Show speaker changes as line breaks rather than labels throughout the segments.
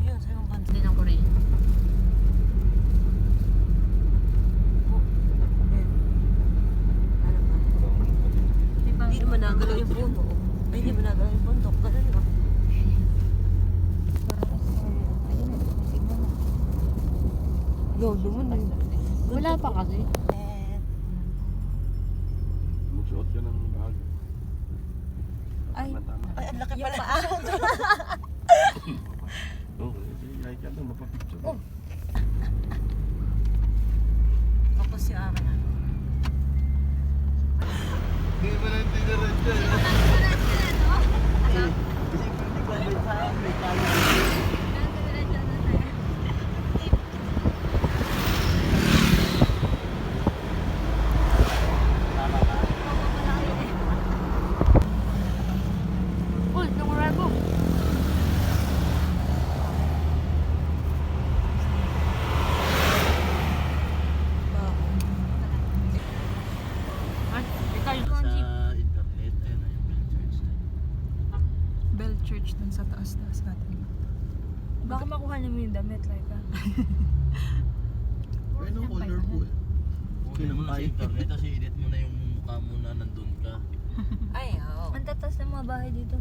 Yun, sa ibang bansa.
Hindi ng Korea.
Hindi naman nagalaw yung puno. Ay, hindi naman nagalaw yung bundok. Ganun lang. Yun, naman na yun.
Wala pa kasi.
Magsuot ka ng bago.
Ay,
Tama.
ay, ang laki pala.
Oo, ay ka doon, mapapicture.
Oh. Tapos yung akin ano.
Hindi mo na tinaran dyan. Kasi hindi ko may saan, may kaya.
Uy, nung rabo. Ay, ikaw yung
Sa internet, ayun na yung Bell Church.
Bell Church dun sa taas-taas natin.
Baka makuha niyo yung damit, like
Ayun ang colorful. Okay naman sa internet, kasi edit mo na yung mukha mo na nandun ka.
Ay, oo.
Ang tatas ng mga bahay dito.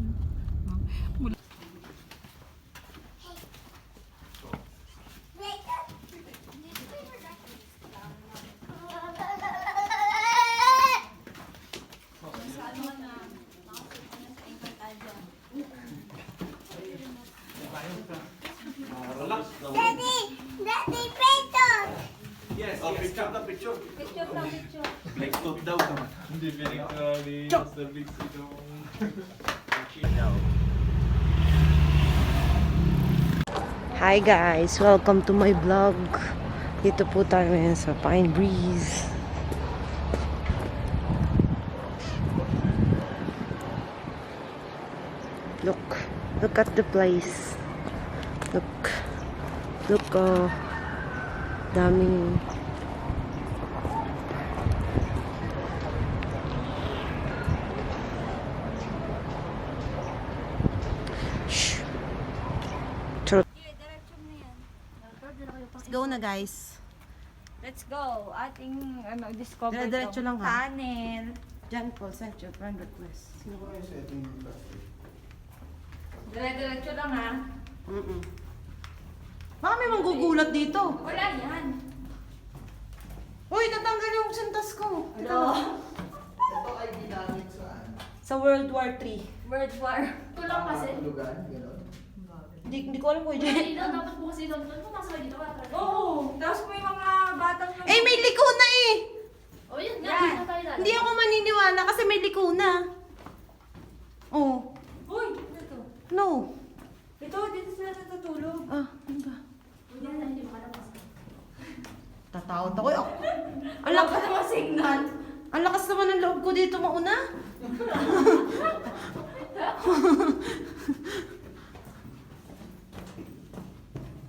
Yes, picture na picture.
Picture na picture.
Black top daw naman. Hindi, pinag ni Master Big yung daw.
Hi guys, welcome to my vlog. Dito po tayo ngayon sa Pine Breeze. Look at the place. Look, daming shh. Charot. Let's go na guys.
Let's go. Ating discover
Dire-diretso lang, ha?
tunnel.
John Paul sent your friend request.
Dire-diretso lang ha.
Baka may manggugulat dito.
Wala yan.
Uy, natanggal yung santas ko.
Hello?
Sa World War III.
World War. Ito lang kasi.
Hindi ko alam kung yun.
Hindi daw, dapat po kasi doon. Pumasok kayo dito. Oo. Tapos may mga batang...
Eh, may liko na eh!
O yun nga.
Yan.
Dito tayo dati.
Hindi ako maniniwala kasi may liko na. Oh.
Uy, ito.
No.
Ito, dito sila natutulog.
Ah, ano ba?
Yan na, hindi makalabas.
Tatakot ako. Oh.
Wala ka naman signal.
Ang lakas naman ng loob ko dito mauna.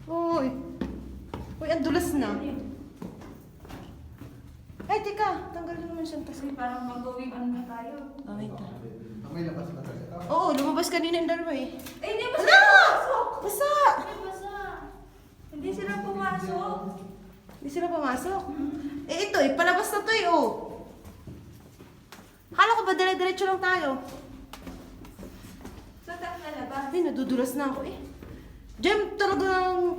Uy. Uy, ang dulas na. Ay, teka. Tanggal na naman siyang tas.
Kasi parang mag-going ano na tayo.
Oh, wait.
May labas na talaga.
Oo, lumabas kanina yung dalawa eh.
Eh, hindi ba
Ala!
sila pumasok?
Basa!
Ay, basa. Hindi sila pumasok.
Hindi sila pumasok. Eh, ito eh. Palabas na to eh, oh. Akala ko ba dire-diretso lang tayo?
Sa taas na labas.
Ay, nadudulas na ako eh. Jem, talagang...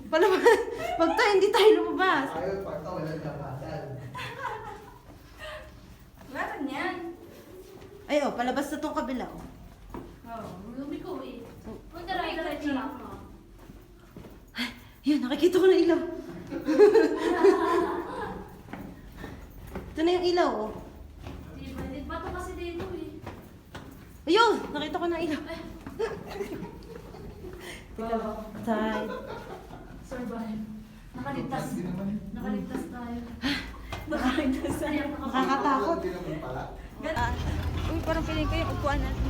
Palabas. Pag tayo, hindi tayo lumabas.
Ayaw, parta, walang labasan.
Meron yan.
Ay, oh, palabas na tong kabila, oh.
Oo, lumiko eh. Kung diretso lang.
Yun, nakikita ko na ilaw. Ito na yung ilaw, oh.
Di ba ito kasi dito eh.
Ayun, nakita ko na ilaw. Side.
Survive. Nakaligtas. Nakaligtas tayo. Nakaligtas tayo.
Nakakatakot.
Uy, parang piling ko yung upuan natin.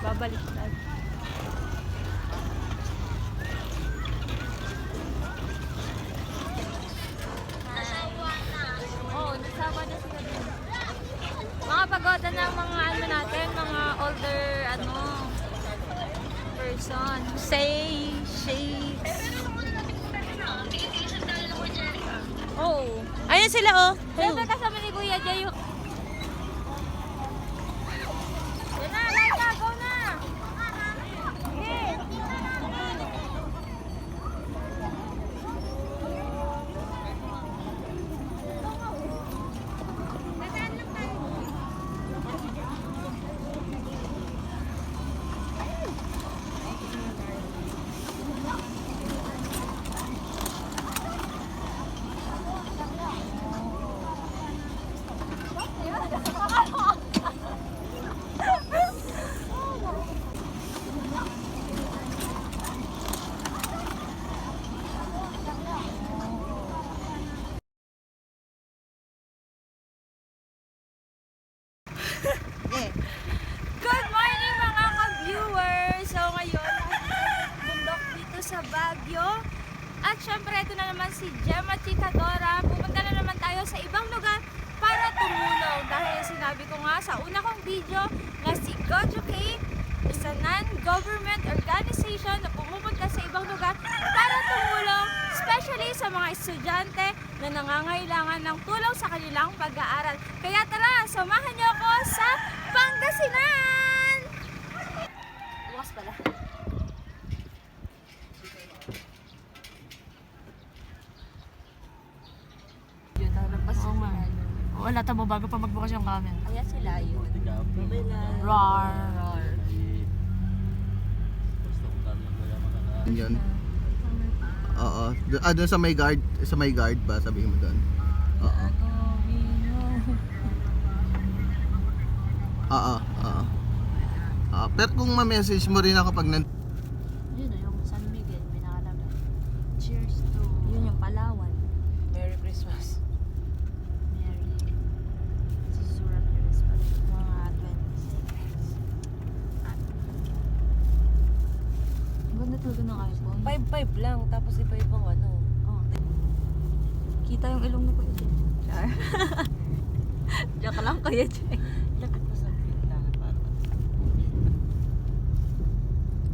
Babalik tayo. Oo, nasawa na sila din. Mga pagoda ng mga ano natin, mga older, person. Person. Say shakes. Oh.
Ayan sila, oh.
Siyempre kasama ni Kuya Jay yung... Yan na, Laika, go na! Sige! Good morning mga ka-viewers! So ngayon, bundok dito sa Baguio. At syempre, ito na naman si Gemma Chikadora. Pupunta na naman tayo sa ibang lugar para tumulong. Dahil sinabi ko nga sa una kong video na si Gojo Cape is a non-government organization na pumupunta sa ibang lugar para tumulong, especially sa mga estudyante na nangangailangan ng tulong sa kanilang pag-aaral. Kaya tara, samahan niyo ako sa Pangasinan! Bukas pala. Yun, nalagpas sila.
Wala tamo bago pa magbukas yung camera.
Ayan sila yun.
Rar.
Yun. Oo. Doon sa may guard ba sabihin mo doon? Oo. Oo. Pero kung ma-message mo rin ako pag
Yun na yung San Miguel, may nakalagay. Cheers to
Yun yung Palawan.
Merry Christmas.
Mary. Susura Perez pa.
Mga 26.
Ganda talaga ng iPhone.
5-5 lang, tapos iba ibang ano.
Oh. Kita yung ilong ni Kuya Jay. Char. Joke lang, Kuya Jay.
Lapit mo sa pinta.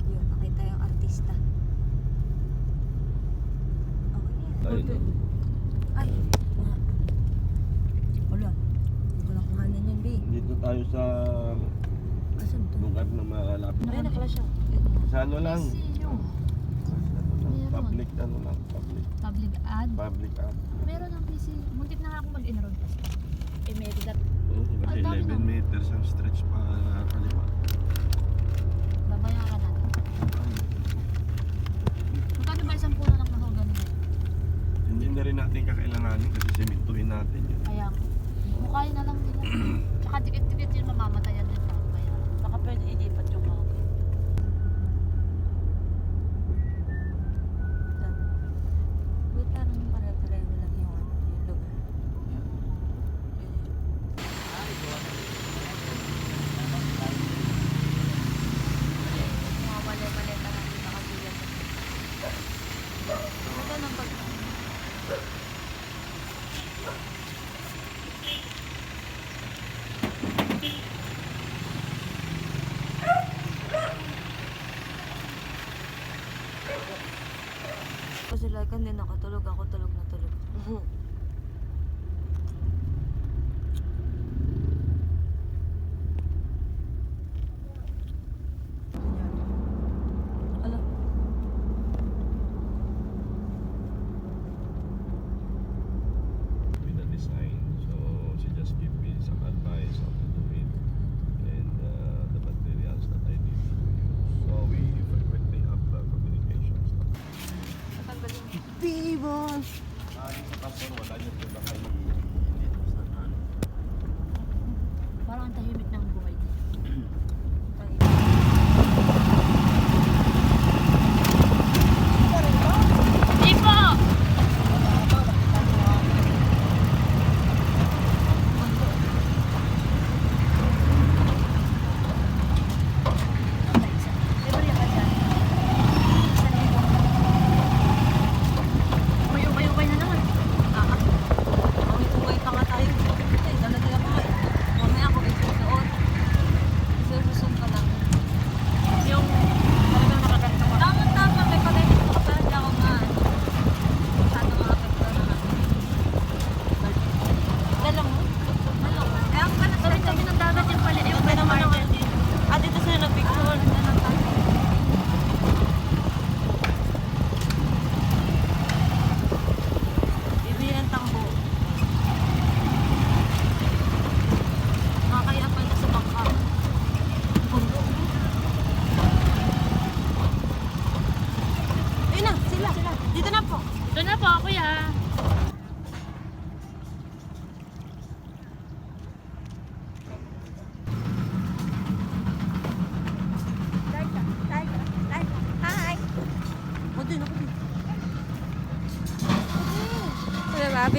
Yun, nakita yung artista. Okay yan. Ay. Wala. Hindi ko nakuhanan yan, B.
Dito tayo sa
Asan to?
lugar na malapit.
Ay, nakala siya.
Sa ano lang?
Yung
Public
Meron public ad.
Public app.
Meron ng PC. Muntik na nga ako mag-enroll kasi. Emerita.
Kasi
Ang dami
11
na.
meters ang stretch pa kaliwa.
Babayaran natin. Magkano ba isang puno ng mahogany na yun?
Hindi na rin natin kakailanganin kasi simintuin natin yun.
Kaya mukha na lang nila. Tsaka dikit-dikit yun mamamatayan din pa.
Baka pwede ilipat yung mga.
Wait, parang pare-pareho lang yung ano, yung lugar. Mga mali-maleta natin nakasulat. Ito nang pag...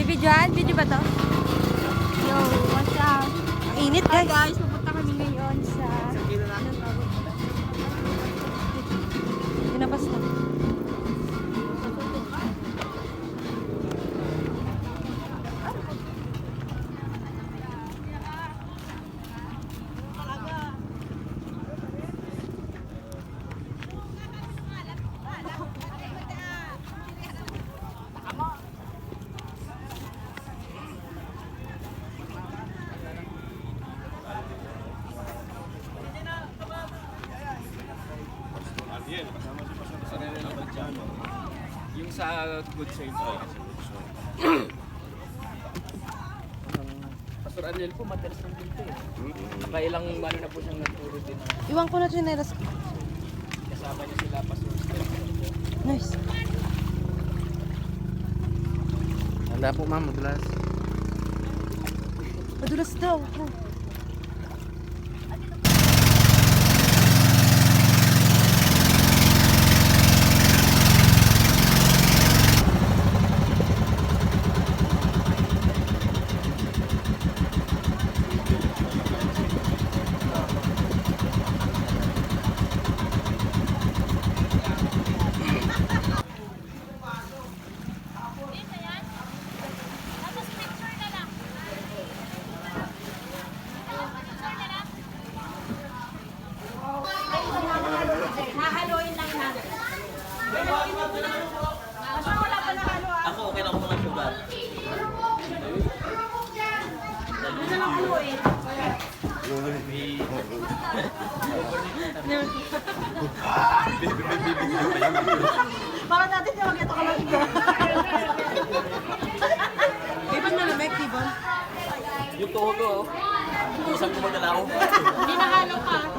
Bibidyohan? Video ba to? Yo, what's up?
Ang init
Hi
guys.
guys, pupunta kami ngayon sa...
Pinabas na.
Ariel, kasama si Pastor Sarene ng Badyano. Yung sa Good Saints ay kasi so.
Pastor Ariel po, madalas ng dito eh. Nakailang ano na po siyang nagturo din.
Iwan ko na chinelas.
Kasama niya sila, Pastor Stephen po.
Nice.
Wala po ma'am, madulas.
Madulas daw. Oh.
Para natin yung mag-ito ka lang dito.
Ibon na lamig, ibon.
Yung toho ko, isang kumagalaw.
Hindi na ka.